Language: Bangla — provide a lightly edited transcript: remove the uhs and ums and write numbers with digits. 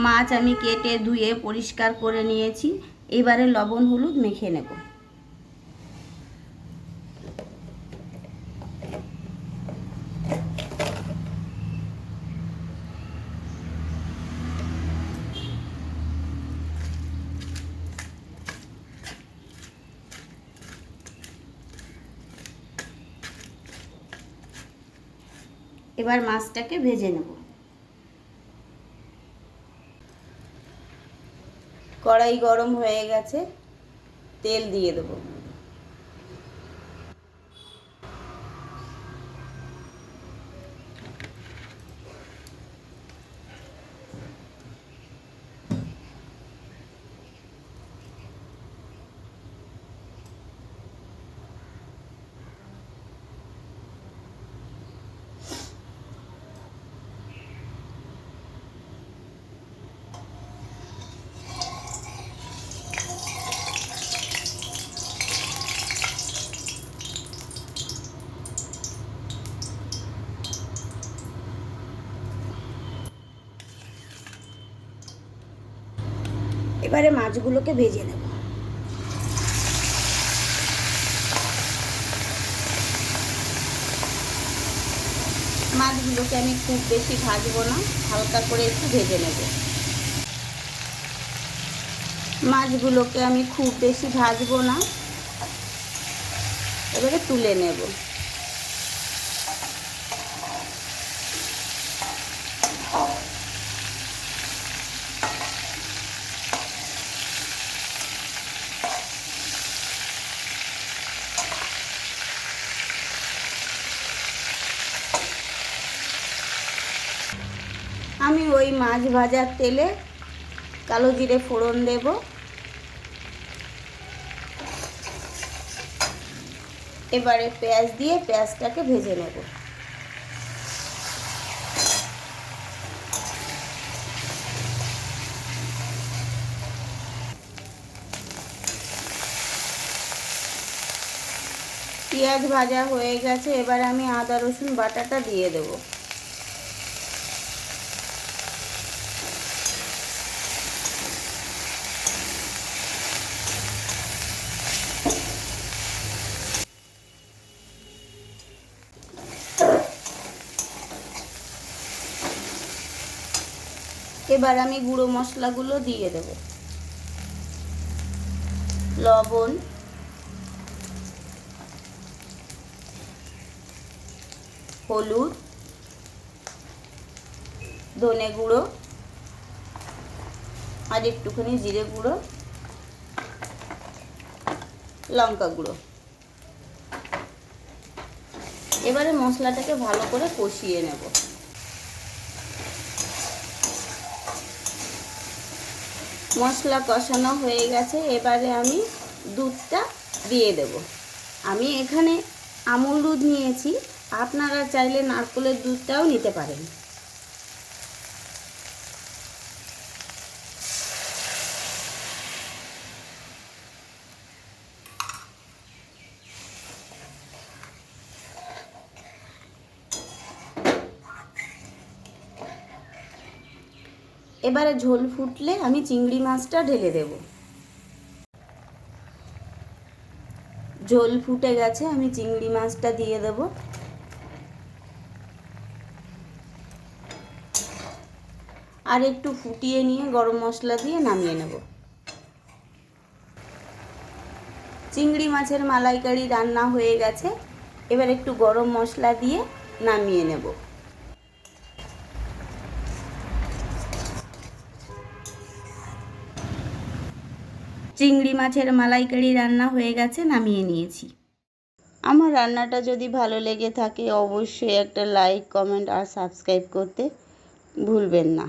মাছ আমি কেটে ধুয়ে পরিষ্কার করে নিয়েছি। এবারে লবণ হলুদ মেখে নেব। এবার মাছটাকে ভেজে নেব। কড়াই গরম হয়ে গেছে, তেল দিয়ে দেব। এবারে মাছগুলোকে ভেজে নেব। মাছগুলোকে আমি খুব বেশি ভাজবো না, হালকা করে একটু ভেজে নেব। মাছগুলোকে আমি খুব বেশি ভাজবো না, এবারে তুলে নেব। আমি ওই মাছ ভাজার তেলে কালো জিরে ফোড়ন দেব। এবারে পেঁয়াজ দিয়ে পেঁয়াজটাকে ভেজে নেব। পেঁয়াজ ভাজা হয়ে গেছে, এবার আমি আদা রসুন বাটাটা দিয়ে দেব। এবার আমি গুঁড়ো মশলাগুলো দিয়ে দেব। লবণ, হলুদ, ধনে গুঁড়ো, আর একটুখানি জিরে গুঁড়ো, লঙ্কা গুঁড়ো। এবারে মশলাটাকে ভালো করে কষিয়ে নেব। মশলা কষানো হয়ে গেছে, এবারে আমি দুধটা দিয়ে দেব। আমি এখানে আমুল দুধ নিয়েছি, আপনারা চাইলে নারকেলের দুধটাও নিতে পারেন। এবারে ঝোল ফুটলে আমি চিংড়ি মাছটা ঢেলে দেব। ঝোল ফুটে গেছে, আমি চিংড়ি মাছটা দিয়ে দেব। আর একটু ফুটিয়ে নিয়ে গরম মশলা দিয়ে নামিয়ে নেব। চিংড়ি মাছের মালাইকারি রান্না হয়ে গেছে, এবার একটু গরম মশলা দিয়ে নামিয়ে নেব। চিংড়ি মাছের মালাইকারি রান্না হয়ে গেছে, নামিয়ে নিয়েছি। আমার রান্নাটা যদি ভালো লেগে থাকে অবশ্যই একটা লাইক, কমেন্ট আর সাবস্ক্রাইব করতে ভুলবেন না।